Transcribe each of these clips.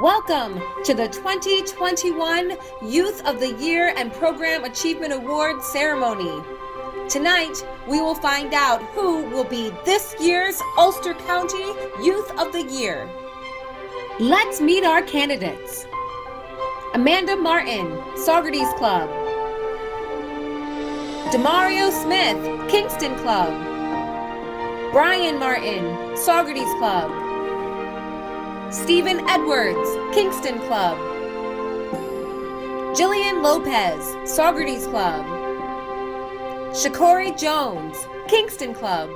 Welcome to the 2021 Youth of the Year and Program Achievement Award ceremony. Tonight, we will find out who will be this year's Ulster County Youth of the Year. Let's meet our candidates. Amanda Martin, Saugerties Club. Demario Smith, Kingston Club. Brian Martin, Saugerties Club. Stephen Edwards, Kingston Club. Jillian Lopez, Saugerties Club. Shakori Jones, Kingston Club.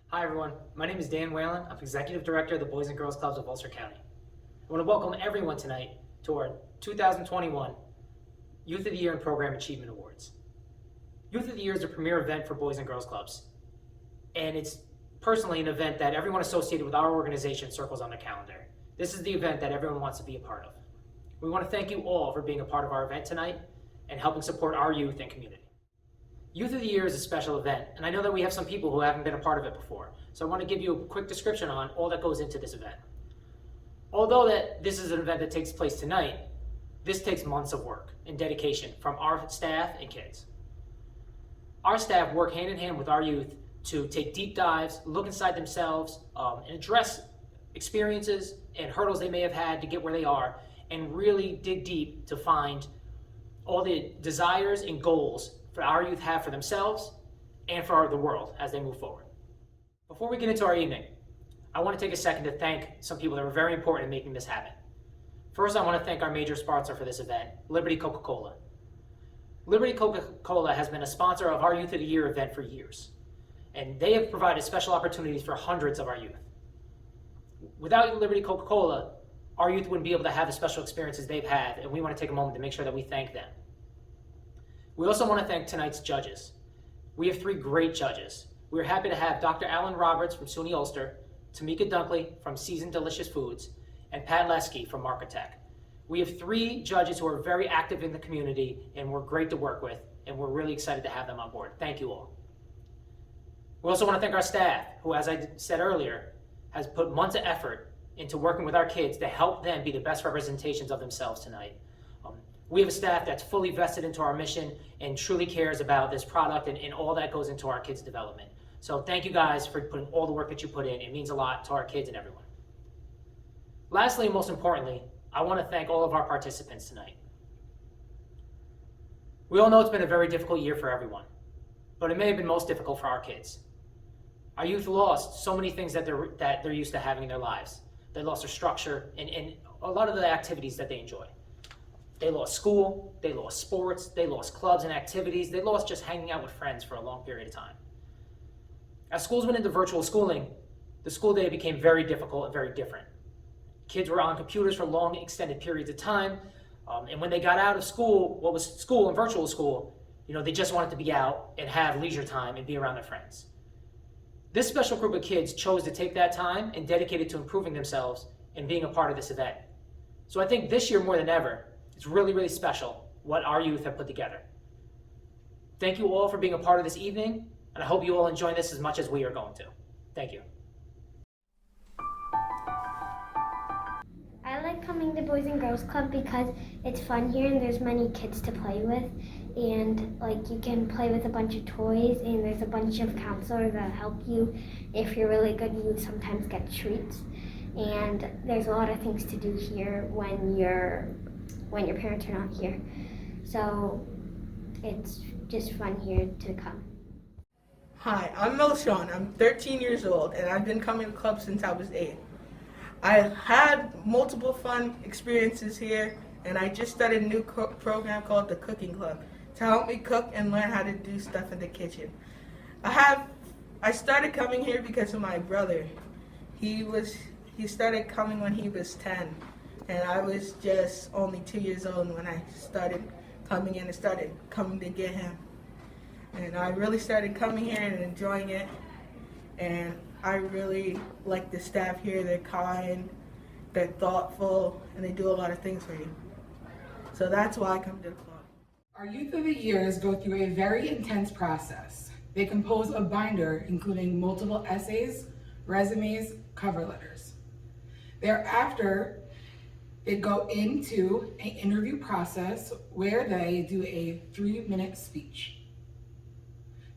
Hi everyone, my name is Dan Whalen. I'm Executive Director of the Boys and Girls Clubs of Ulster County. I want to welcome everyone tonight to our 2021 Youth of the Year and Program Achievement Awards. Youth of the Year is the premier event for Boys and Girls Clubs, and it's personally an event that everyone associated with our organization circles on their calendar. This is the event that everyone wants to be a part of. We want to thank you all for being a part of our event tonight and helping support our youth and community. Youth of the Year is a special event, and I know that we have some people who haven't been a part of it before, so I want to give you a quick description on all that goes into this event. Although that this is an event that takes place tonight, this takes months of work and dedication from our staff and kids. Our staff work hand in hand with our youth to take deep dives, look inside themselves, and address experiences and hurdles they may have had to get where they are, and really dig deep to find all the desires and goals for our youth have for themselves and for the world as they move forward. Before we get into our evening, I want to take a second to thank some people that were very important in making this happen. First, I want to thank our major sponsor for this event, Liberty Coca-Cola. Liberty Coca-Cola has been a sponsor of our Youth of the Year event for years, and they have provided special opportunities for hundreds of our youth. Without Liberty Coca-Cola, our youth wouldn't be able to have the special experiences they've had, and we want to take a moment to make sure that we thank them. We also want to thank tonight's judges. We have three great judges. We're happy to have Dr. Alan Roberts from SUNY Ulster, Tamika Dunkley from Seasoned Delicious Foods, and Pat Lesky from Marketech. We have three judges who are very active in the community and we're great to work with, and we're really excited to have them on board. Thank you all. We also want to thank our staff, who, as I said earlier, has put months of effort into working with our kids to help them be the best representations of themselves tonight. We have a staff that's fully vested into our mission and truly cares about this product and all that goes into our kids' development. So thank you guys for putting all the work that you put in. It means a lot to our kids and everyone. Lastly, and most importantly, I want to thank all of our participants tonight. We all know it's been a very difficult year for everyone, but it may have been most difficult for our kids. Our youth lost so many things that they're used to having in their lives. They lost their structure and a lot of the activities that they enjoy. They lost school, they lost sports, they lost clubs and activities, they lost just hanging out with friends for a long period of time. As schools went into virtual schooling, the school day became very difficult and very different. Kids were on computers for long, extended periods of time, and when they got out of school, what was school and virtual school, they just wanted to be out and have leisure time and be around their friends. This special group of kids chose to take that time and dedicate it to improving themselves and being a part of this event. So I think this year more than ever, it's really, really special what our youth have put together. Thank you all for being a part of this evening, and I hope you all enjoy this as much as we are going to. Thank you. I like coming to Boys and Girls Club because it's fun here and there's many kids to play with, and you can play with a bunch of toys, and there's a bunch of counselors that help you. If you're really good, you sometimes get treats, and there's a lot of things to do here when your parents are not here. So it's just fun here to come. Hi, I'm Melshon. I'm 13 years old, and I've been coming to club since I was 8. I've had multiple fun experiences here, and I just started a new program called the Cooking Club to help me cook and learn how to do stuff in the kitchen. I started coming here because of my brother. He started coming when he was 10, and I was just only 2 years old when I started coming in and started coming to get him. And I really started coming here and enjoying it, and I really like the staff here. They're kind, they're thoughtful, and they do a lot of things for you. So that's why I come to the club. Our Youth of the Years go through a very intense process. They compose a binder including multiple essays, resumes, cover letters. Thereafter, They go into an interview process where they do a 3-minute speech.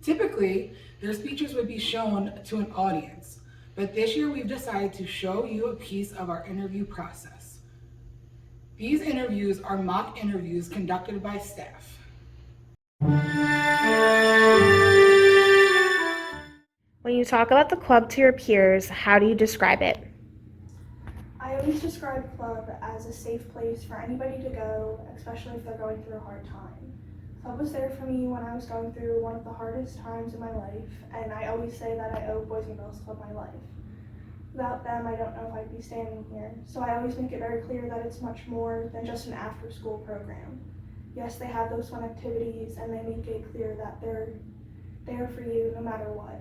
Typically, their speeches would be shown to an audience, but this year we've decided to show you a piece of our interview process. These interviews are mock interviews conducted by staff. When you talk about the club to your peers, how do you describe it? I always describe club as a safe place for anybody to go, especially if they're going through a hard time. Club was there for me when I was going through one of the hardest times in my life, and I always say that I owe Boys and Girls Club my life. Without them, I don't know if I'd be standing here, so I always make it very clear that it's much more than just an after-school program. Yes, they have those fun activities, and they make it clear that they're there for you no matter what.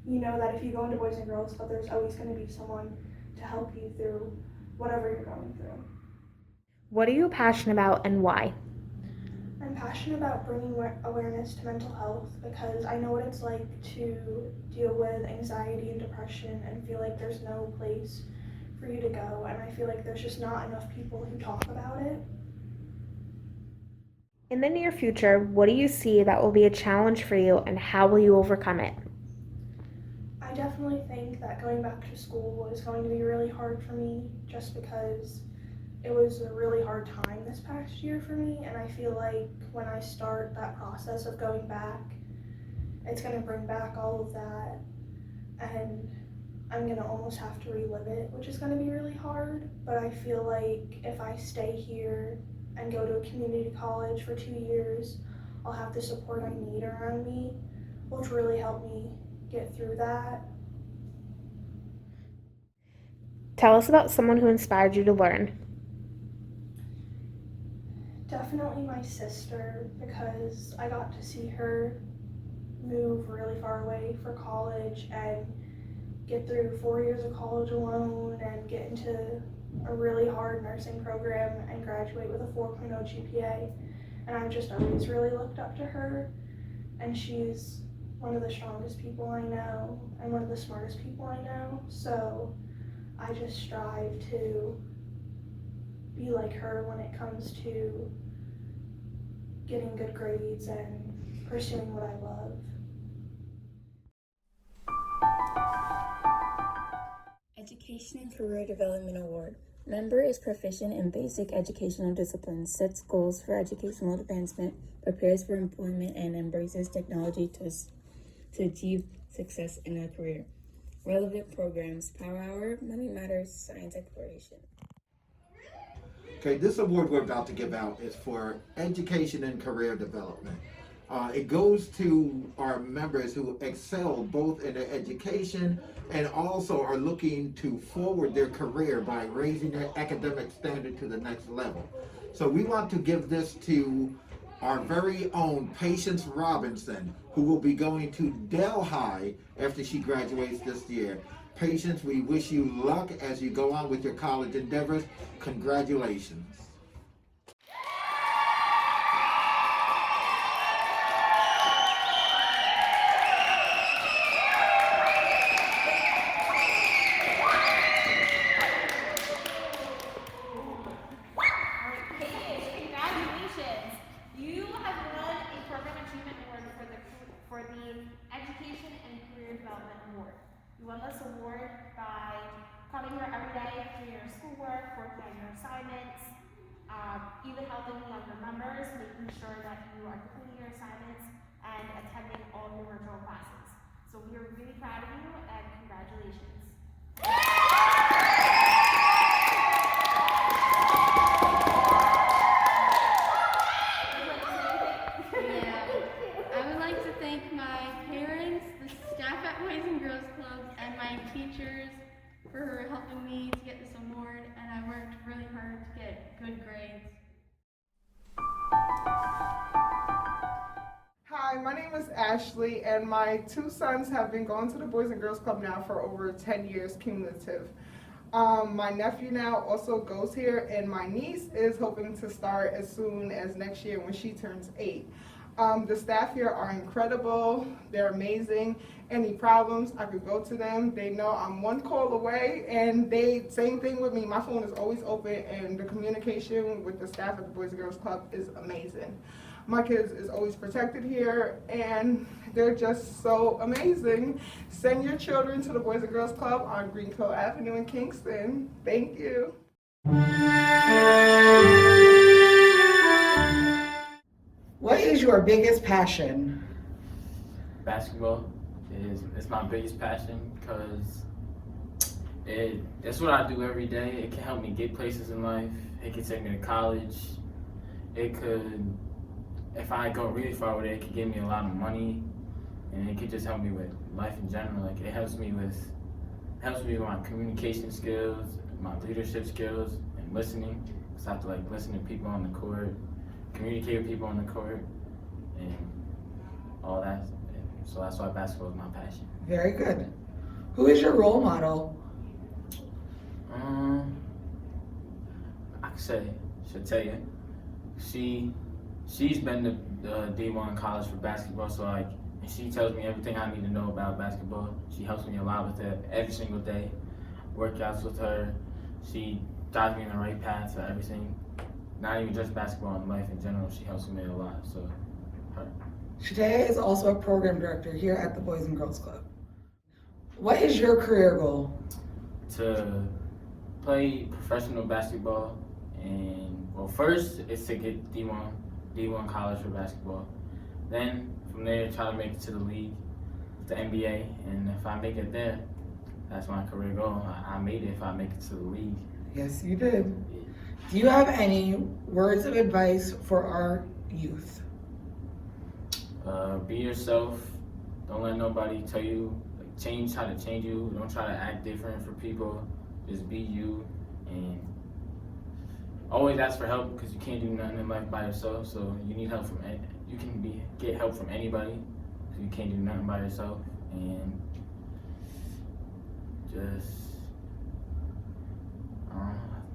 You know that if you go into Boys and Girls Club, there's always going to be someone to help you through whatever you're going through. What are you passionate about and why? I'm passionate about bringing awareness to mental health because I know what it's like to deal with anxiety and depression and feel like there's no place for you to go, and I feel like there's just not enough people who talk about it. In the near future, what do you see that will be a challenge for you and how will you overcome it? I definitely think that going back to school is going to be really hard for me just because it was a really hard time this past year for me, and I feel like when I start that process of going back, it's going to bring back all of that, and I'm going to almost have to relive it, which is going to be really hard. But I feel like if I stay here and go to a community college for 2 years, I'll have the support I need around me, which will really help me get through that. Tell us about someone who inspired you to learn. Definitely my sister, because I got to see her move really far away for college and get through 4 years of college alone and get into a really hard nursing program and graduate with a 4.0 GPA. And I've just always really looked up to her, and she's one of the strongest people I know and one of the smartest people I know. So I just strive to be like her when it comes to getting good grades and pursuing what I love. Education and Career Development Award. Member is proficient in basic educational disciplines, sets goals for educational advancement, prepares for employment, and embraces technology to achieve success in a career. Relevant programs: Power Hour, Money Matters, Science Exploration. Okay, this award we're about to give out is for education and career development. It goes to our members who excel both in their education and also are looking to forward their career by raising their academic standard to the next level. So we want to give this to our very own Patience Robinson, who will be going to Delhi after she graduates this year. Patience, we wish you luck as you go on with your college endeavors. Congratulations. Congratulations! You have won a Program Achievement Award for the Education and Career Development Award. You won this award by coming here every day, doing your schoolwork, working on your assignments, even helping younger members, making sure that you are completing your assignments, and attending all your virtual classes. So we are really proud of you, and congratulations. I would like to thank my parents, the staff at Boys and Girls Club, and my teachers for helping me to get this award, and I worked really hard to get good grades. Hi, my name is Ashley, and my two sons have been going to the Boys and Girls Club now for over 10 years cumulative. My nephew now also goes here, and my niece is hoping to start as soon as next year when she turns 8. The staff here are incredible. They're amazing. Any problems, I could go to them. They know I'm one call away, and same thing with me. My phone is always open, and the communication with the staff at the Boys and Girls Club is amazing. My kids is always protected here, and they're just so amazing. Send your children to the Boys and Girls Club on Greencoat Avenue in Kingston. Thank you. What is your biggest passion? Basketball is my biggest passion because that's what I do every day. It can help me get places in life. It can take me to college. It could, if I go really far with it, it could give me a lot of money, and it could just help me with life in general. Like, it helps me with my communication skills, my leadership skills, and listening. Cause I have to listen to people on the court, communicate with people on the court, and all that. So that's why basketball is my passion. Very good. Who is your role model? I should tell you, she's been to D1 college for basketball, so and she tells me everything I need to know about basketball. She helps me a lot with it every single day. Workouts with her. She guides me in the right path to everything. Not even just basketball, in life in general. She helps me a lot. So, her. Shadea is also a program director here at the Boys and Girls Club. What is your career goal? To play professional basketball, and first is to get D1 college for basketball. Then from there, try to make it to the league, the NBA, and if I make it there, that's my career goal. I made it if I make it to the league. Yes, you did. Do you have any words of advice for our youth? Be yourself. Don't let nobody tell you how to change you. Don't try to act different for people. Just be you, and always ask for help because you can't do nothing in life by yourself. So you need help get help from anybody because you can't do nothing by yourself. And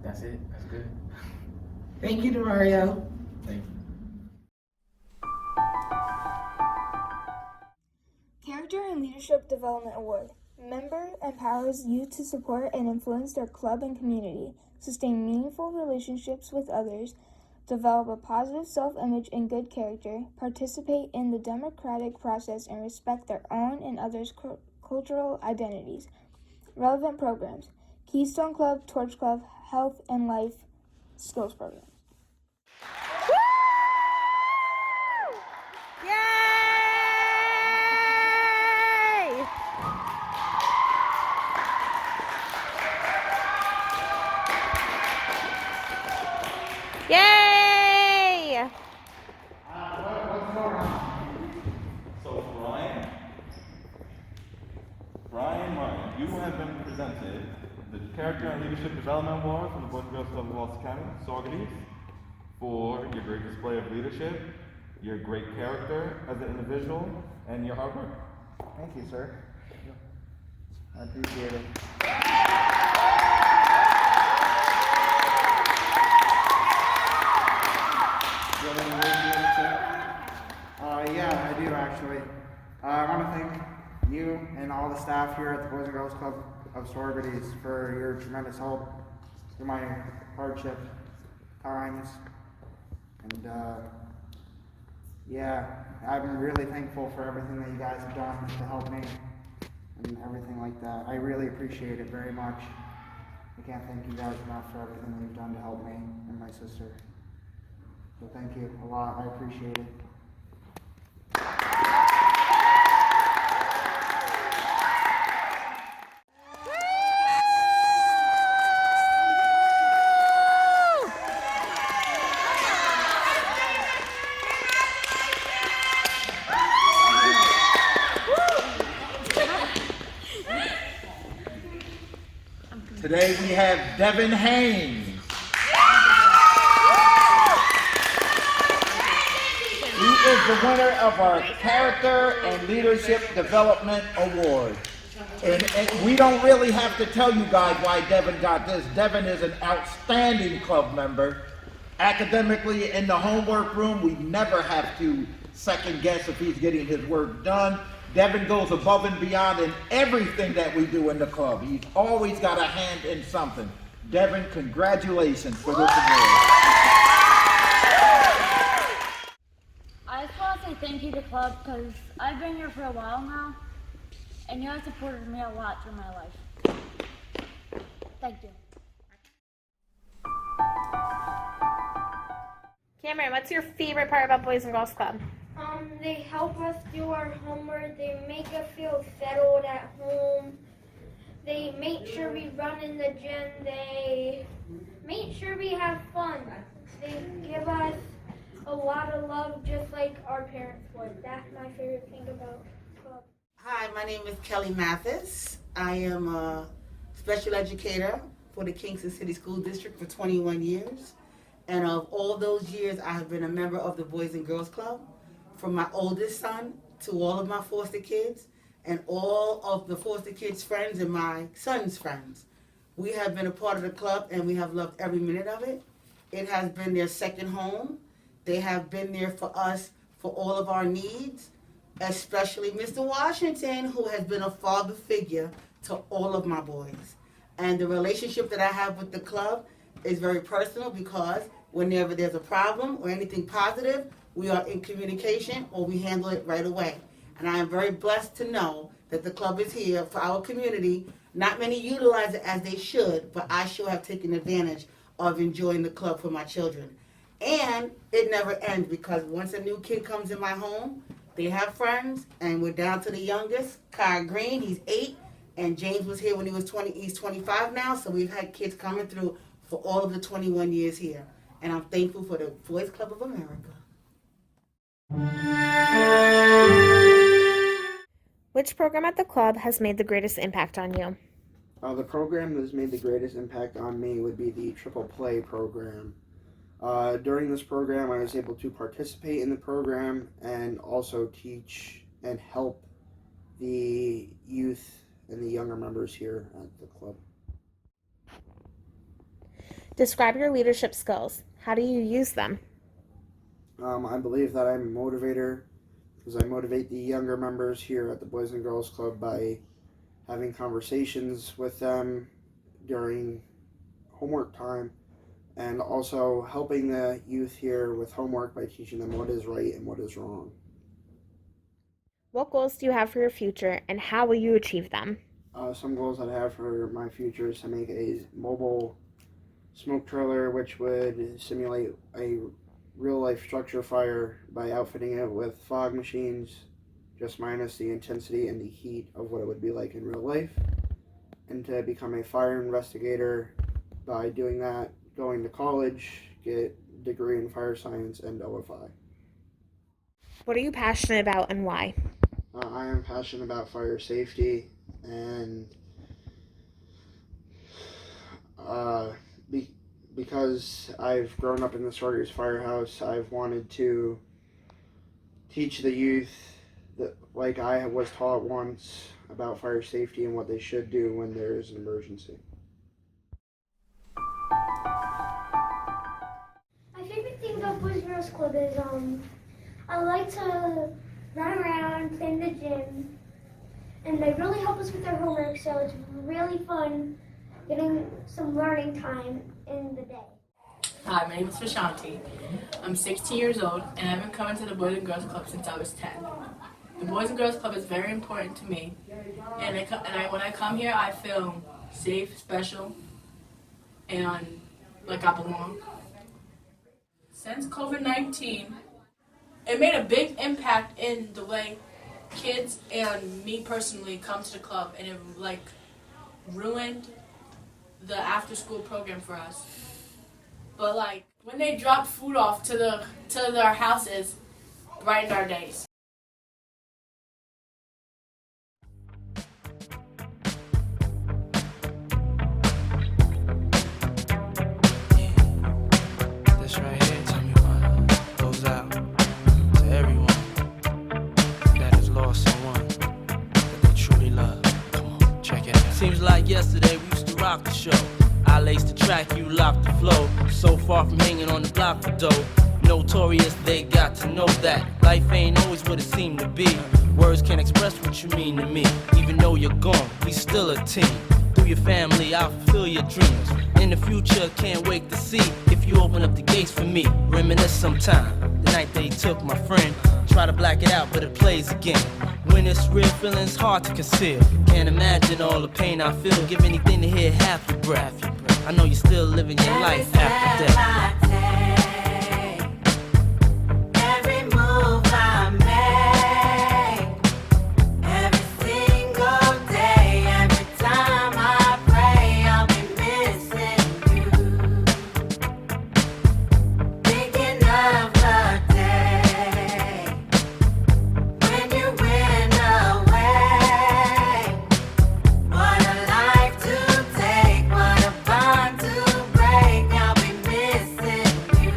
that's it. That's good. Thank you, Demario. Thank you. Character and Leadership Development Award. Member empowers youth to support and influence their club and community, sustain meaningful relationships with others, develop a positive self-image and good character, participate in the democratic process, and respect their own and others' cultural identities. Relevant programs: Keystone Club, Torch Club, Health and Life Skills Program. Yay! What's going on? So Brian, you have been presented the Character and Leadership Development Award from the Boys and Girls Club of Ulster County, Saugerties, for your great display of leadership, your great character as an individual, and your hard work. Thank you, sir. I appreciate it. Yeah, I do actually. I want to thank you and all the staff here at the Boys and Girls Club of Saugerties for your tremendous help through my hardship times. And yeah, I'm really thankful for everything that you guys have done to help me and everything like that. I really appreciate it very much. I can't thank you guys enough for everything that you've done to help me and my sister. So thank you a lot. I appreciate it. Today we have Devin Haynes. He is the winner of our Character and Leadership Development Award. And we don't really have to tell you guys why Devin got this. Devin is an outstanding club member. Academically, in the homework room, we never have to second guess if he's getting his work done. Devin goes above and beyond in everything that we do in the club. He's always got a hand in something. Devin, congratulations for this award. I just want to say thank you to club because I've been here for a while now, and you have supported me a lot through my life. Thank you. Cameron, what's your favorite part about Boys and Girls Club? They help us do our homework. They make us feel settled at home. They make sure we run in the gym. They make sure we have fun. They give us a lot of love just like our parents would. That's my favorite thing about club. Hi, my name is Kelly Mathis. I am a special educator for the Kingston City School District for 21 years. And of all those years, I have been a member of the Boys and Girls Club, from my oldest son to all of my foster kids and all of the foster kids' friends and my son's friends. We have been a part of the club and we have loved every minute of it. It has been their second home. They have been there for us for all of our needs, especially Mr. Washington, who has been a father figure to all of my boys. And the relationship that I have with the club is very personal because whenever there's a problem or anything positive, we are in communication or we handle it right away. And I am very blessed to know that the club is here for our community. Not many utilize it as they should, but I sure have taken advantage of enjoying the club for my children. And it never ends because once a new kid comes in my home, they have friends, and we're down to the youngest, Kyle Green, he's 8, and James was here when he was 20, he's 25 now, so we've had kids coming through for all of the 21 years here. And I'm thankful for the Boys Club of America. Which program at the club has made the greatest impact on you? The program that has made the greatest impact on me would be the Triple Play program. During this program, I was able to participate in the program and also teach and help the youth and the younger members here at the club. Describe your leadership skills. How do you use them? I believe that I'm a motivator because I motivate the younger members here at the Boys and Girls Club by having conversations with them during homework time and also helping the youth here with homework by teaching them what is right and what is wrong. What goals do you have for your future and how will you achieve them? Some goals that I have for my future is to make a mobile smoke trailer which would simulate a real-life structure fire by outfitting it with fog machines, just minus the intensity and the heat of what it would be like in real life, and to become a fire investigator by doing that, going to college, get a degree in fire science and OFI. What are you passionate about and why? I am passionate about fire safety and because I've grown up in the Sorgers Firehouse, I've wanted to teach the youth that, like I was taught once, about fire safety and what they should do when there is an emergency. My favorite thing about Boys and Girls Club is I like to run around, play in the gym, and they really help us with our homework, so it's really fun getting some learning time in the day. Hi, my name is Vishanti. I'm 16 years old, and I've been coming to the Boys and Girls Club since I was 10. The Boys and Girls Club is very important to me, and when I come here, I feel safe, special, and like I belong. Since COVID-19, it made a big impact in the way kids and me personally come to the club, and it ruined the after-school program for us. But when they dropped food off to their houses, brightened our days. This right here, tell me why, goes out to everyone that has lost someone that they truly love. Come on, check it out. Seems like yesterday we used to rock the show. I laced the track, you locked the flow. So far from hanging on the block for dough. notorious, they got to know that life ain't always what it seemed to be. Words can't express what you mean to me. Even though you're gone, we still a team. Through your family, I'll fulfill your dreams. In the future, can't wait to see if you open up the gates for me. Reminisce sometime, the night they took my friend. Try to black it out, but it plays again. When it's real, feeling's hard to conceal. Can't imagine all the pain I feel. Give anything to hear half your breath. I know you're still living your life after death. Every move I make, every single day, every time I pray, I'll be missing you. Thinking of the day when you went away. What a life to take, what a bond to break. I'll be missing you.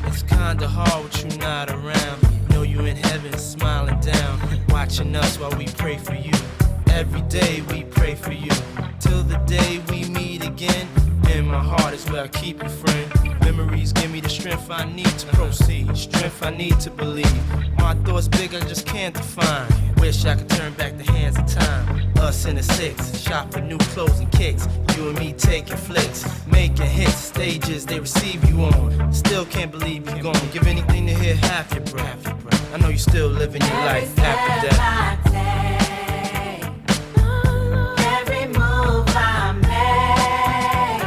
It's kinda hard with you not around. Know you in heaven smiling down, watching us while we pray for you. Every day we pray for you, till the day we meet again. In my heart is where I keep you, friend. Memories give me the strength I need to proceed, strength I need to believe. My thoughts big, I just can't define. Wish I could turn back the hands of time. Us in the six, shop for new clothes and kicks. You and me taking flicks, making hits, stages they receive you on. Still can't believe you're gone. Give anything to hear half your breath. I know you're still living your life after death. Every move I make,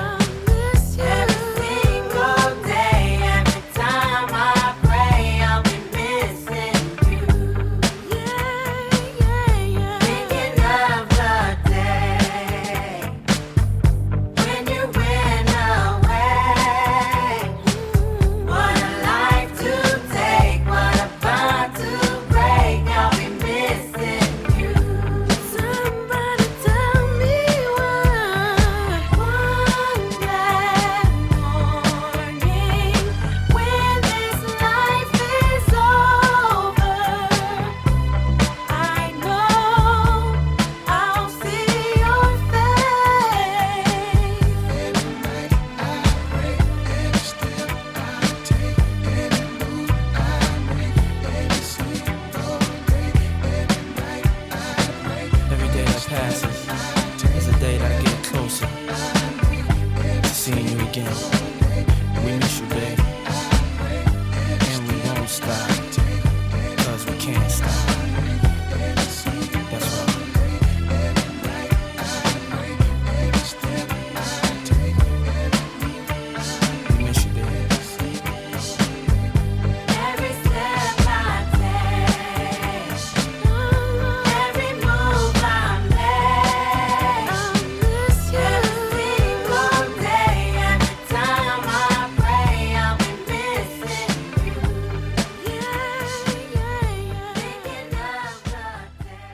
every single day, every time I pray, I'll be missing you. Thinking of the day when you went away. What a life to take, what a bond to break. I'll be missing you. Somebody tell me why. One bad morning when this life is over, I know I'll see your face. Every night I pray, every step I take, every move I make, every single day, every night I pray. Every day that passes is a day that I get closer to seeing you again. We miss you, baby, and we won't stop, cause we can't stop. That's right. We miss you, baby. Every step I take, every move I make, every single day, every time I pray, I'll be missing you. Thinking of the day.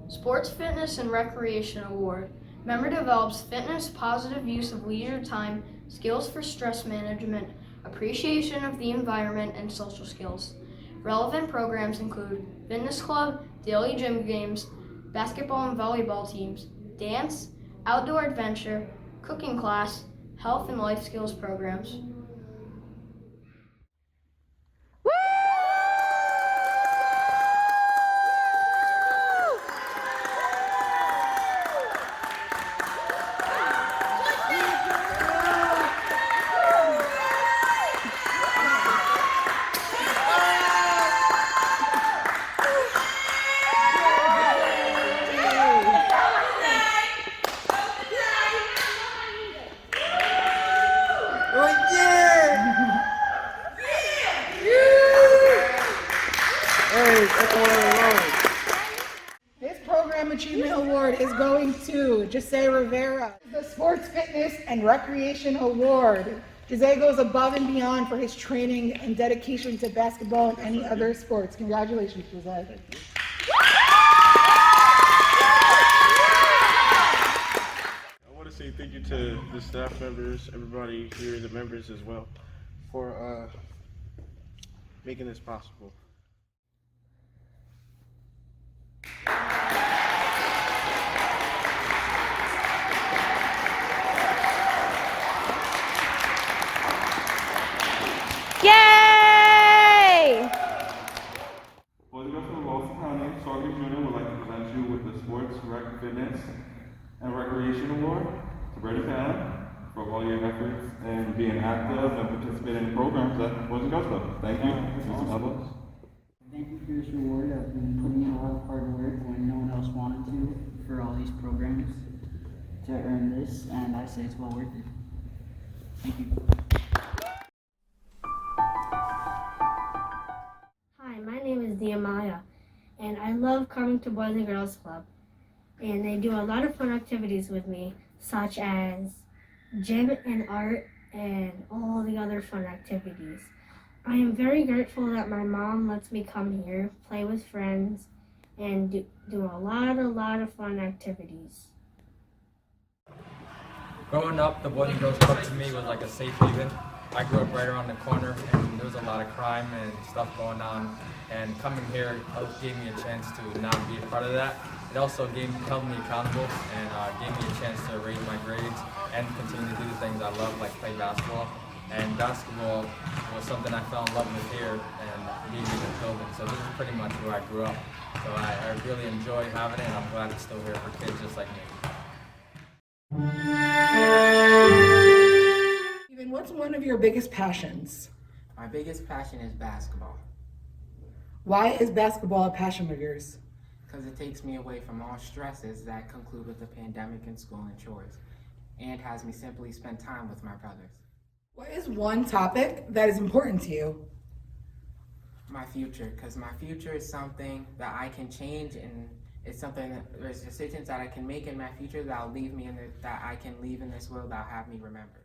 Sports Fitness and Recreation Award. Member develops fitness, positive use of leisure time, skills for stress management, appreciation of the environment, and social skills. Relevant programs include fitness club, daily gym games, basketball and volleyball teams, dance, outdoor adventure, cooking class, health and life skills programs. This Program Achievement Award is going to Jose Rivera. The Sports Fitness and Recreation Award. Jose goes above and beyond for his training and dedication to basketball and any other sports. Congratulations, Jose. I want to say thank you to the staff members, everybody here, the members as well, for making this possible. Union would like to present you with the Sports, Rec, Fitness, and Recreation Award to Brady Fallon for all your efforts and being active and participating in programs at Boys and Girls Club. Thank you. Awesome. Thank you for this reward. I've been putting in a lot of hard work when no one else wanted to for all these programs to earn this, and I say it's well worth it. Thank you. Hi, my name is Nehemiah, and I love coming to Boys and Girls Club. And they do a lot of fun activities with me, such as gym and art and all the other fun activities. I am very grateful that my mom lets me come here, play with friends, and do a lot of fun activities. Growing up, the Boys and Girls Club to me was like a safe haven. I grew up right around the corner, and there was a lot of crime and stuff going on. And coming here gave me a chance to not be a part of that. It also held me accountable and gave me a chance to raise my grades and continue to do the things I love, like play basketball. And basketball was something I fell in love with here and being in this building. So this is pretty much where I grew up. So I really enjoy having it, and I'm glad it's still here for kids just like me. Steven, what's one of your biggest passions? My biggest passion is basketball. Why is basketball a passion of yours? Because it takes me away from all stresses that conclude with the pandemic and school and chores, and has me simply spend time with my brothers. What is one topic that is important to you? My future, because my future is something that I can change, and it's something that there's decisions that I can make in my future that'll leave me that I can leave in this world that'll have me remember.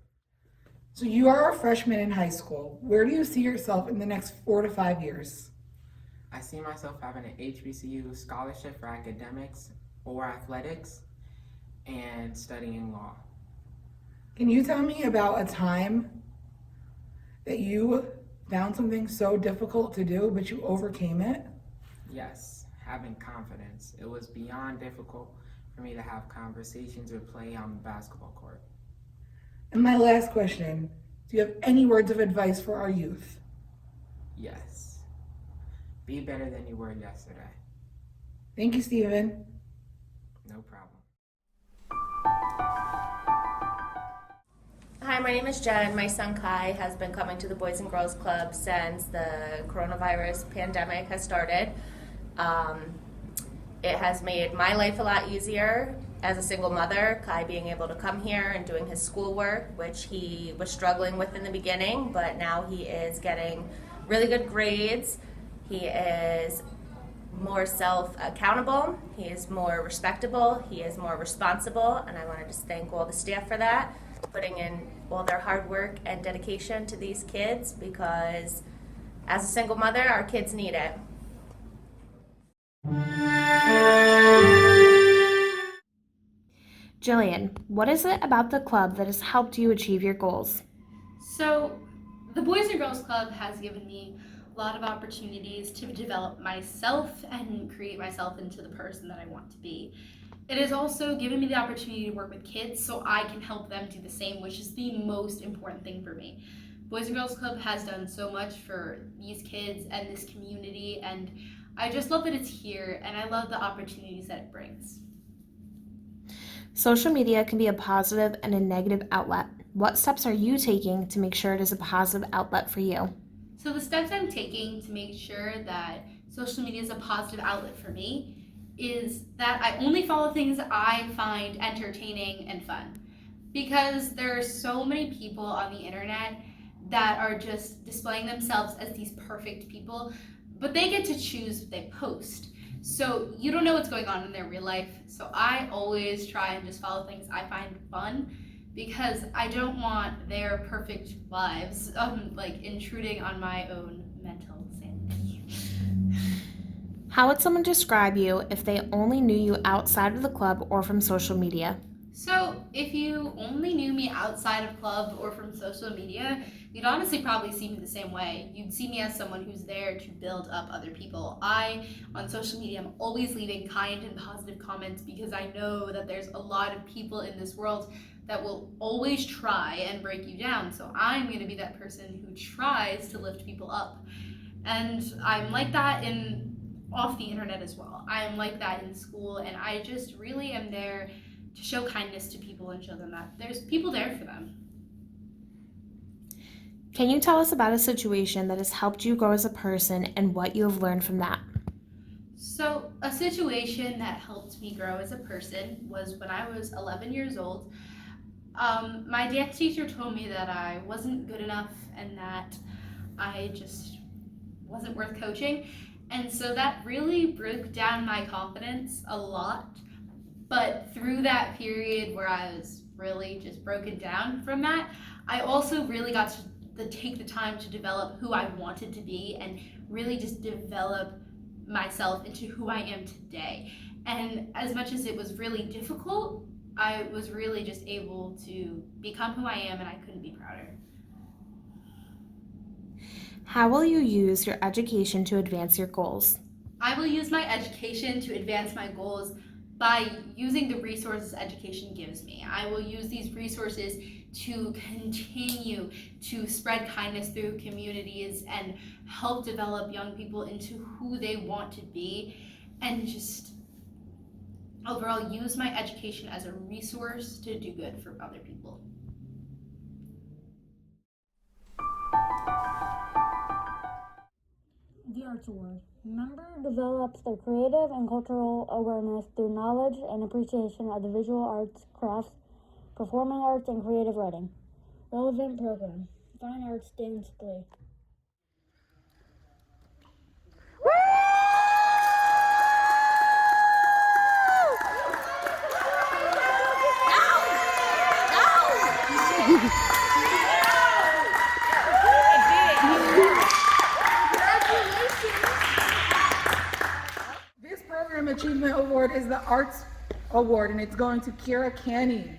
So you are a freshman in high school. Where do you see yourself in the next 4 to 5 years? I see myself having an HBCU scholarship for academics or athletics and studying law. Can you tell me about a time that you found something so difficult to do, but you overcame it? Yes, having confidence. It was beyond difficult for me to have conversations or play on the basketball court. And my last question, do you have any words of advice for our youth? Yes. Be better than you were yesterday. Thank you, Steven. No problem. Hi, my name is Jen. My son Kai has been coming to the Boys and Girls Club since the coronavirus pandemic has started. It has made my life a lot easier as a single mother, Kai being able to come here and doing his schoolwork, which he was struggling with in the beginning, but now he is getting really good grades. He is more self-accountable, he is more respectable, he is more responsible, and I want to just thank all the staff for that, putting in all their hard work and dedication to these kids, because as a single mother, our kids need it. Jillian, what is it about the club that has helped you achieve your goals? So, the Boys and Girls Club has given me a lot of opportunities to develop myself and create myself into the person that I want to be. It has also given me the opportunity to work with kids so I can help them do the same, which is the most important thing for me. Boys and Girls Club has done so much for these kids and this community, and I just love that it's here, and I love the opportunities that it brings. Social media can be a positive and a negative outlet. What steps are you taking to make sure it is a positive outlet for you? So the steps I'm taking to make sure that social media is a positive outlet for me is that I only follow things I find entertaining and fun. Because there are so many people on the internet that are just displaying themselves as these perfect people, but they get to choose what they post. So you don't know what's going on in their real life. So I always try and just follow things I find fun, because I don't want their perfect lives intruding on my own mental sanity. How would someone describe you if they only knew you outside of the club or from social media? So if you only knew me outside of club or from social media, you'd honestly probably see me the same way. You'd see me as someone who's there to build up other people. On social media, I'm always leaving kind and positive comments because I know that there's a lot of people in this world that will always try and break you down. So I'm going to be that person who tries to lift people up. And I'm like that in off the internet as well. I am like that in school, and I just really am there to show kindness to people and show them that there's people there for them. Can you tell us about a situation that has helped you grow as a person and what you have learned from that? So, a situation that helped me grow as a person was when I was 11 years old. My dance teacher told me that I wasn't good enough and that I just wasn't worth coaching. And so that really broke down my confidence a lot. But through that period where I was really just broken down from that, I also really got to take the time to develop who I wanted to be and really just develop myself into who I am today. And as much as it was really difficult, I was really just able to become who I am, and I couldn't be prouder. How will you use your education to advance your goals? I will use my education to advance my goals by using the resources education gives me. I will use these resources to continue to spread kindness through communities and help develop young people into who they want to be, and just overall use my education as a resource to do good for other people. The Arts Award. Member develops their creative and cultural awareness through knowledge and appreciation of the visual arts, crafts, performing arts, and creative writing. Relevant program. Fine Arts Dance 3. This Program Achievement Award is the Arts Award, and it's going to Kira Canny.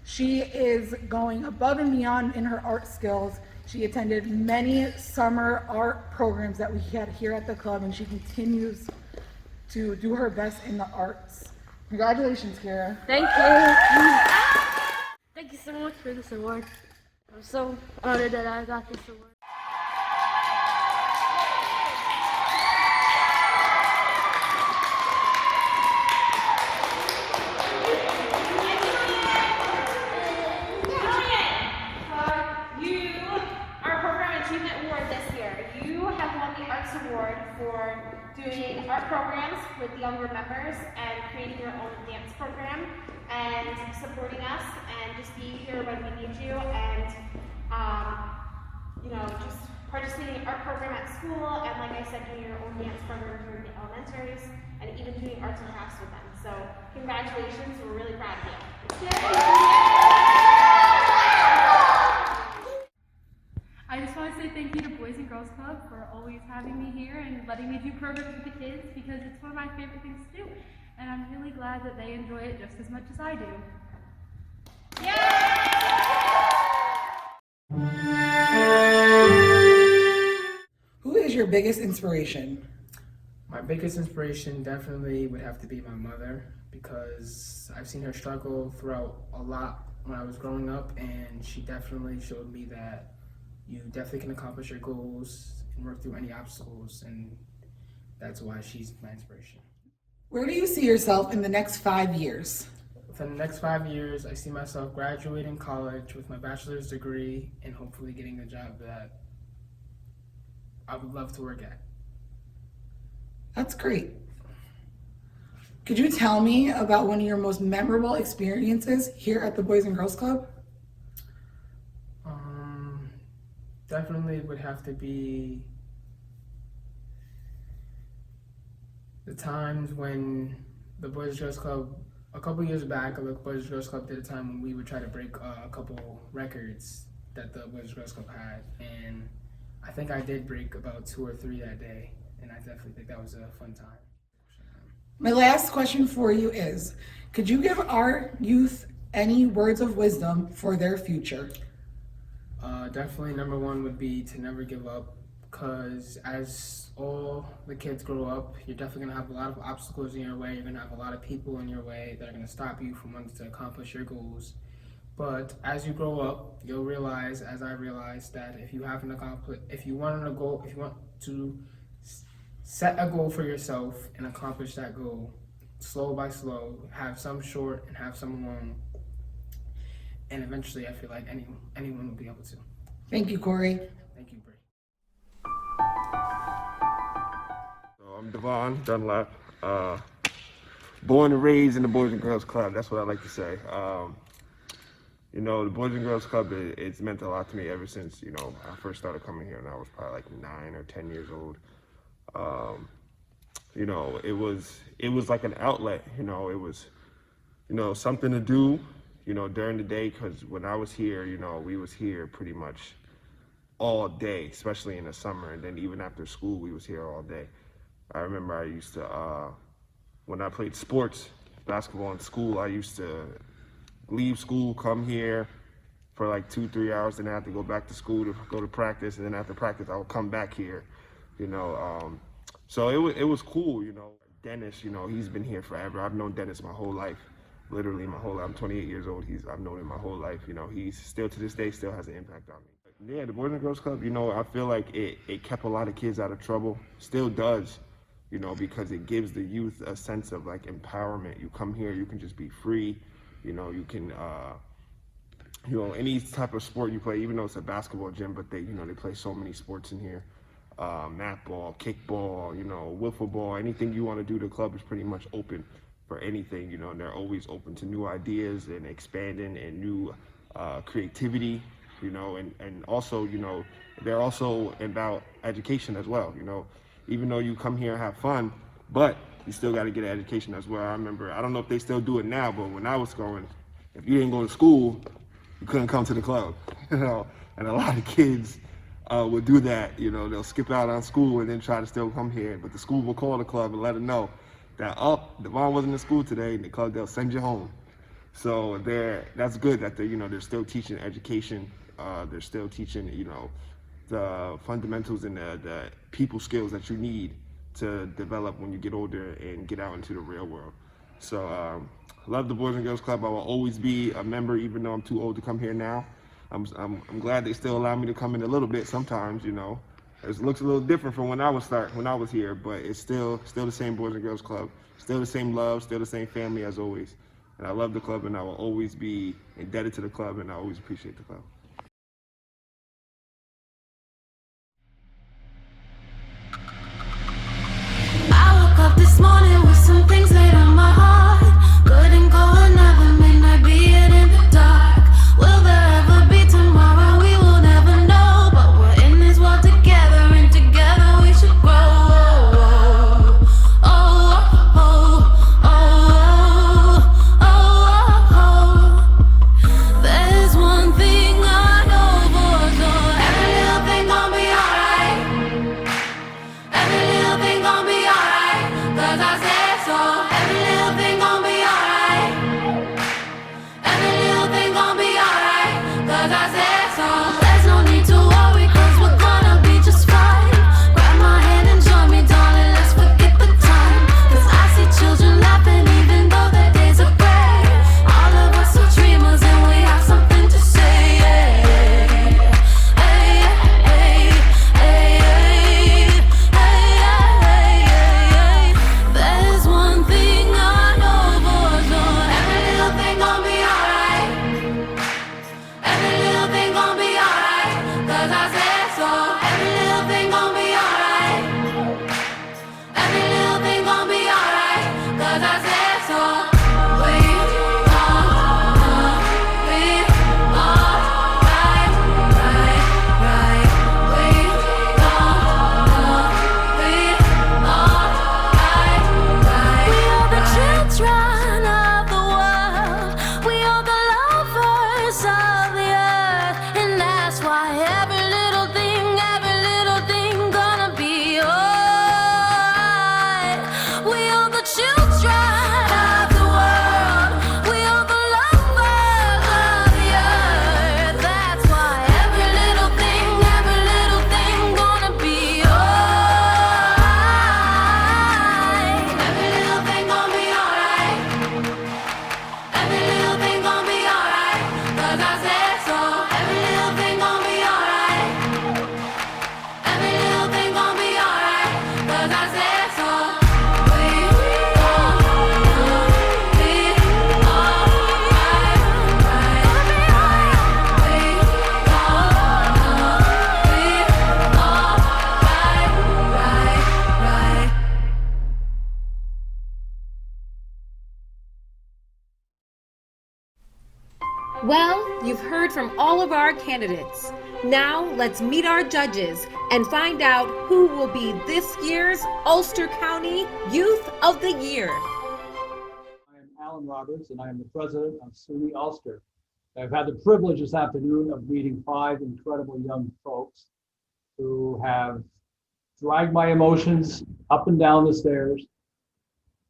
She is going above and beyond in her art skills. She attended many summer art programs that we had here at the club, and she continues to do her best in the arts. Congratulations, Kira. Thank you. Thank you so much for this award. I'm so honored that I got this award. Award for doing art programs with younger members and creating your own dance program and supporting us and just being here when we need you and just participating in art program at school and, like I said, doing your own dance program during the elementaries and even doing arts and crafts with them. So congratulations, we're really proud of you. I just want to say thank you to Boys and Girls Club for always having me here and letting me do programs with the kids, because it's one of my favorite things to do. And I'm really glad that they enjoy it just as much as I do. Who is your biggest inspiration? My biggest inspiration definitely would have to be my mother, because I've seen her struggle throughout a lot when I was growing up, and she definitely showed me that you definitely can accomplish your goals and work through any obstacles, and that's why she's my inspiration. Where do you see yourself in the next 5 years? Within the next 5 years, I see myself graduating college with my bachelor's degree and hopefully getting a job that I would love to work at. That's great. Could you tell me about one of your most memorable experiences here at the Boys and Girls Club? Definitely would have to be the times when the Boys and Girls Club, a couple years back, the Boys and Girls Club did a time when we would try to break a couple records that the Boys and Girls Club had, and I think I did break about 2 or 3 that day, and I definitely think that was a fun time. My last question for you is, could you give our youth any words of wisdom for their future? Definitely number one would be to never give up, because as all the kids grow up, you're definitely going to have a lot of obstacles in your way. You're going to have a lot of people in your way that are going to stop you from wanting to accomplish your goals. But as you grow up, you'll realize, as I realized, that if you want to Set a goal for yourself and accomplish that goal slow by slow. Have some short and have some long. And eventually I feel like anyone will be able to. Thank you, Corey. Thank you, Bray. So I'm Devon Dunlap, born and raised in the Boys and Girls Club. That's what I like to say. You know, the Boys and Girls Club, it's meant a lot to me ever since, you know, I first started coming here and I was probably like 9 or 10 years old. You know, it was like an outlet, you know, it was, you know, something to do, you know, during the day, because when I was here, you know, we was here pretty much all day, especially in the summer, and then even after school, we was here all day. I remember I used to, when I played sports, basketball in school, I used to leave school, come here for like 2-3 hours, then I have to go back to school to go to practice, and then after practice, I would come back here, you know. So it was cool, you know. Dennis, you know, he's been here forever. I've known Dennis my whole life, literally my whole life. I'm 28 years old. I've known him my whole life. You know, he's still to this day still has an impact on me. Yeah, the Boys and Girls Club, you know, I feel like it kept a lot of kids out of trouble. Still does, you know, because it gives the youth a sense of like empowerment. You come here, you can just be free. You know, you can, you know, any type of sport you play, even though it's a basketball gym, but they, you know, they play so many sports in here. Mat ball, kickball, you know, wiffle ball, anything you want to do, the club is pretty much open for anything, you know, and they're always open to new ideas and expanding and new creativity, you know, and also, you know, they're also about education as well, you know, even though you come here and have fun, but you still got to get an education as well. I remember, I don't know if they still do it now, but when I was going, if you didn't go to school, you couldn't come to the club, you know, and a lot of kids would do that, you know, they'll skip out on school and then try to still come here, but the school will call the club and let them know that, oh, Devon wasn't in school today, and the club, they'll send you home. So that's good that they're, you know, they're still teaching education, they're still teaching, you know, the fundamentals and the people skills that you need to develop when you get older and get out into the real world. So love the Boys and Girls Club. I will always be a member, even though I'm too old to come here now. I'm glad they still allow me to come in a little bit sometimes, you know. It looks a little different from when I was here, but it's still the same Boys and Girls Club, still the same love, still the same family as always. And I love the club, and I will always be indebted to the club, and I always appreciate the club. I woke up this morning with some things laid on my heart. Couldn't go another midnight, be it in the dark. Will there ever be tomorrow? We will never know. But we're in this world together, and together we should grow. There's one thing I know for sure. Every little thing gon' be alright. Every little thing gon' be alright, 'cause I said so. Every little thing gon' be alright. Every little thing gon' be alright, 'cause I said so. There's no need to worry, 'cause we're gonna be just fine. Grab my hand and join me, darling, let's forget the time. 'Cause I see children laughing even though their days are gray. All of us are dreamers and we have something to say. There's one thing I Well, you've heard from all of our candidates. Now let's meet our judges and find out who will be this year's Ulster County Youth of the Year. I am Alan Roberts, and I am the president of SUNY Ulster. I've had the privilege this afternoon of meeting 5 incredible young folks who have dragged my emotions up and down the stairs,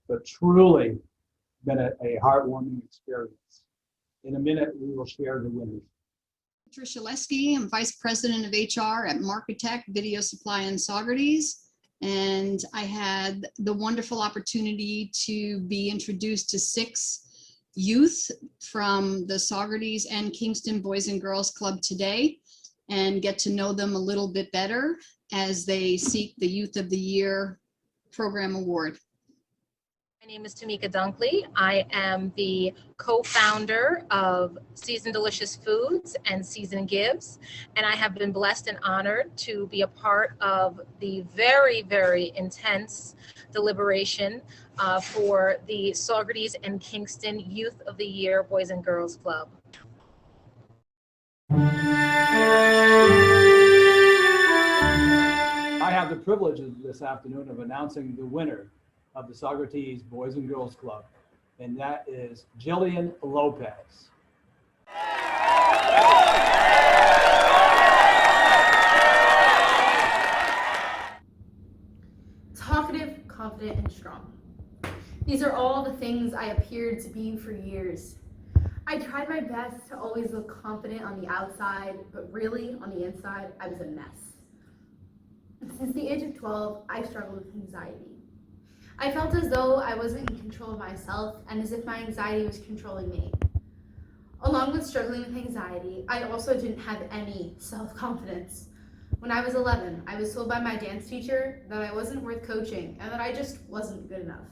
but truly been a heartwarming experience. In a minute, we will share the winners. Tricia Lesky, I'm Vice President of HR at Marketech Video Supply in Saugerties. And I had the wonderful opportunity to be introduced to 6 youth from the Saugerties and Kingston Boys and Girls Club today and get to know them a little bit better as they seek the Youth of the Year Program Award. My name is Tamika Dunkley. I am the co-founder of Seasoned Delicious Foods and Season Gives, and I have been blessed and honored to be a part of the very, very intense deliberation for the Saugerties and Kingston Youth of the Year Boys and Girls Club. I have the privilege this afternoon of announcing the winner of the Saugerties Boys and Girls Club, and that is Jillian Lopez. Talkative, confident, and strong. These are all the things I appeared to be for years. I tried my best to always look confident on the outside, but really on the inside, I was a mess. Since the age of 12, I struggled with anxiety. I felt as though I wasn't in control of myself and as if my anxiety was controlling me. Along with struggling with anxiety, I also didn't have any self-confidence. When I was 11, I was told by my dance teacher that I wasn't worth coaching and that I just wasn't good enough.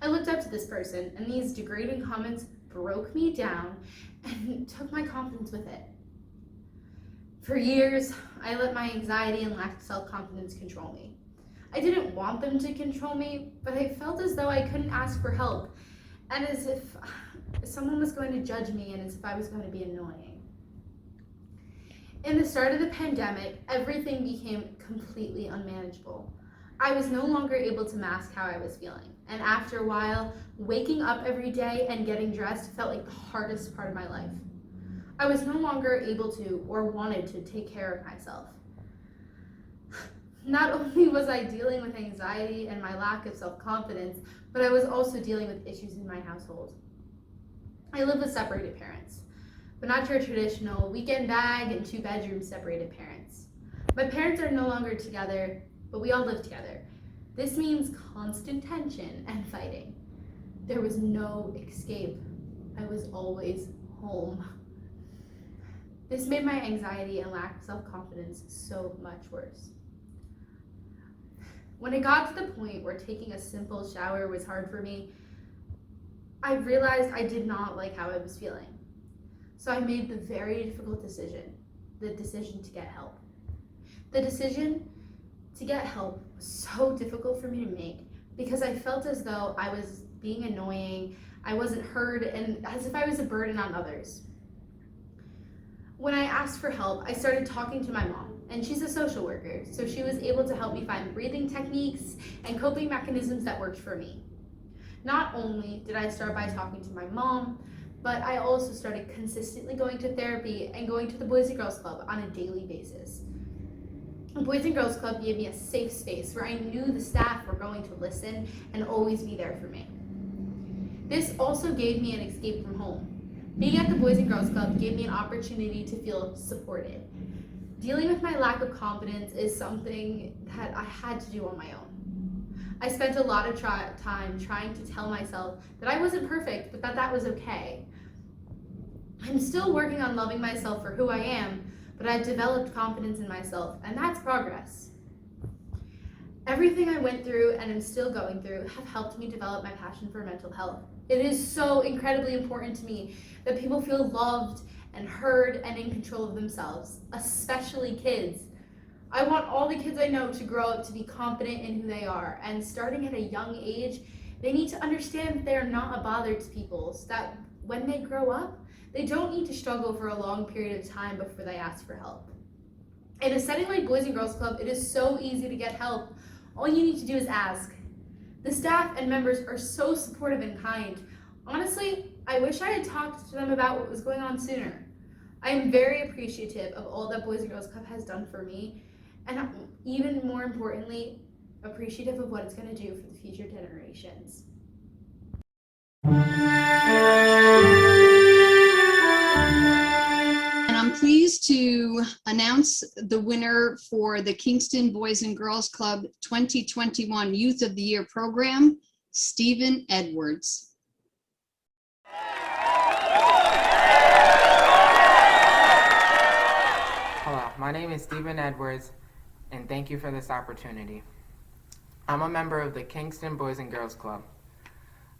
I looked up to this person, and these degrading comments broke me down and took my confidence with it. For years, I let my anxiety and lack of self-confidence control me. I didn't want them to control me, but I felt as though I couldn't ask for help, and as if someone was going to judge me and as if I was going to be annoying. In the start of the pandemic, everything became completely unmanageable. I was no longer able to mask how I was feeling, and after a while, waking up every day and getting dressed felt like the hardest part of my life. I was no longer able to or wanted to take care of myself. Not only was I dealing with anxiety and my lack of self-confidence, but I was also dealing with issues in my household. I live with separated parents, but not your traditional weekend bag and 2-bedroom separated parents. My parents are no longer together, but we all live together. This means constant tension and fighting. There was no escape. I was always home. This made my anxiety and lack of self-confidence so much worse. When it got to the point where taking a simple shower was hard for me, I realized I did not like how I was feeling. So I made the very difficult decision, the decision to get help. The decision to get help was so difficult for me to make because I felt as though I was being annoying, I wasn't heard, and as if I was a burden on others. When I asked for help, I started talking to my mom. And she's a social worker, so she was able to help me find breathing techniques and coping mechanisms that worked for me. Not only did I start by talking to my mom, but I also started consistently going to therapy and going to the Boys and Girls Club on a daily basis. The Boys and Girls Club gave me a safe space where I knew the staff were going to listen and always be there for me. This also gave me an escape from home. Being at the Boys and Girls Club gave me an opportunity to feel supported. Dealing with my lack of confidence is something that I had to do on my own. I spent a lot of time trying to tell myself that I wasn't perfect, but that was okay. I'm still working on loving myself for who I am, but I've developed confidence in myself, and that's progress. Everything I went through and am still going through have helped me develop my passion for mental health. It is so incredibly important to me that people feel loved and heard and in control of themselves, especially kids. I want all the kids I know to grow up to be confident in who they are, and starting at a young age, they need to understand that they are not a bother to people, that when they grow up, they don't need to struggle for a long period of time before they ask for help. In a setting like Boys and Girls Club, it is so easy to get help. All you need to do is ask. The staff and members are so supportive and kind. Honestly, I wish I had talked to them about what was going on sooner. I am very appreciative of all that Boys and Girls Club has done for me, and even more importantly, appreciative of what it's going to do for the future generations. And I'm pleased to announce the winner for the Kingston Boys and Girls Club 2021 Youth of the Year program, Stephen Edwards. Hello, my name is Stephen Edwards, and thank you for this opportunity. I'm a member of the Kingston Boys and Girls Club.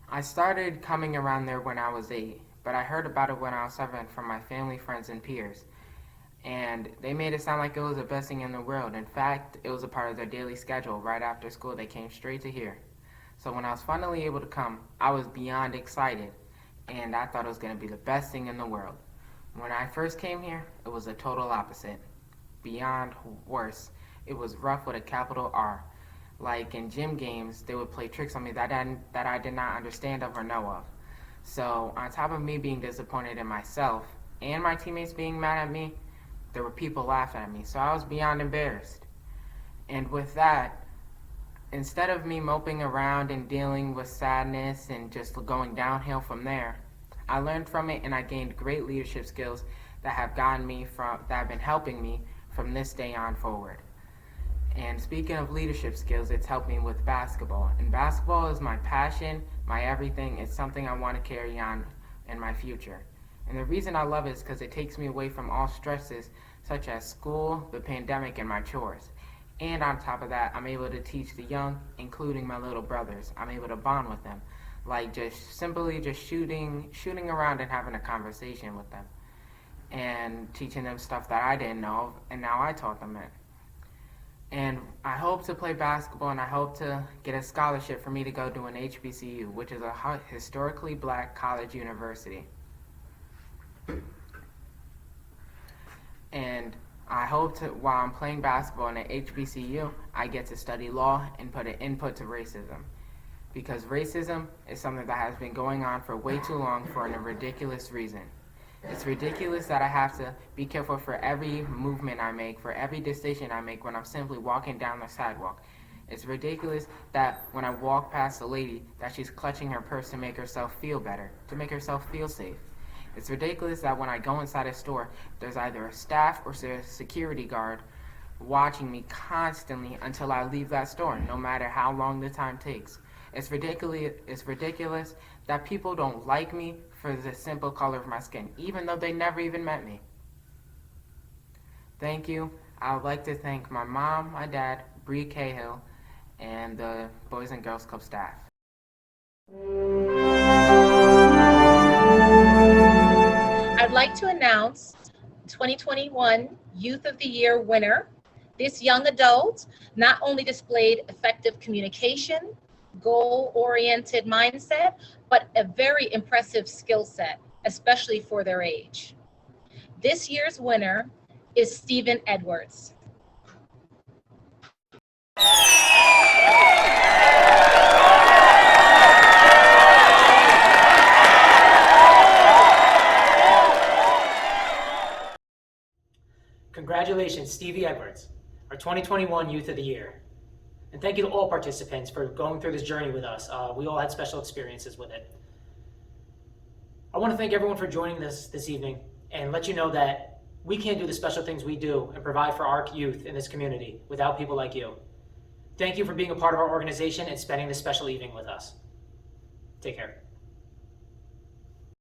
I started coming around there when I was 8, but I heard about it when I was 7 from my family, friends, and peers. And they made it sound like it was the best thing in the world. In fact, it was a part of their daily schedule. Right after school, they came straight to here. So when I was finally able to come, I was beyond excited, and I thought it was going to be the best thing in the world. When I first came here, it was the total opposite. Beyond worse. It was rough with a capital R. Like in gym games, they would play tricks on me that I did not understand of or know of. So on top of me being disappointed in myself and my teammates being mad at me, there were people laughing at me. So I was beyond embarrassed. And with that, instead of me moping around and dealing with sadness and just going downhill from there, I learned from it and I gained great leadership skills that have been helping me from this day on forward. And speaking of leadership skills, it's helped me with basketball. And basketball is my passion, my everything. It's something I want to carry on in my future. And the reason I love it is because it takes me away from all stresses such as school, the pandemic, and my chores. And on top of that, I'm able to teach the young, including my little brothers. I'm able to bond with them, like just simply shooting around and having a conversation with them, and teaching them stuff that I didn't know of, and now I taught them it. And I hope to play basketball, and I hope to get a scholarship for me to go to an HBCU, which is a historically black college university. And I hope to, while I'm playing basketball in an HBCU, I get to study law and put an input to racism. Because racism is something that has been going on for way too long for a ridiculous reason. It's ridiculous that I have to be careful for every movement I make, for every decision I make when I'm simply walking down the sidewalk. It's ridiculous that when I walk past a lady that she's clutching her purse to make herself feel better, to make herself feel safe. It's ridiculous that when I go inside a store, there's either a staff or a security guard watching me constantly until I leave that store, no matter how long the time takes. It's ridiculous that people don't like me for the simple color of my skin, even though they never even met me. Thank you. I would like to thank my mom, my dad, Bree Cahill, and the Boys and Girls Club staff. I'd like to announce 2021 Youth of the Year winner. This young adult not only displayed effective communication, goal-oriented mindset, but a very impressive skill set, especially for their age. This year's winner is Stephen Edwards. Congratulations, Stevie Edwards, our 2021 Youth of the Year. And thank you to all participants for going through this journey with us. We all had special experiences with it. I want to thank everyone for joining this evening and let you know that we can't do the special things we do and provide for our youth in this community without people like you. Thank you for being a part of our organization and spending this special evening with us. Take care.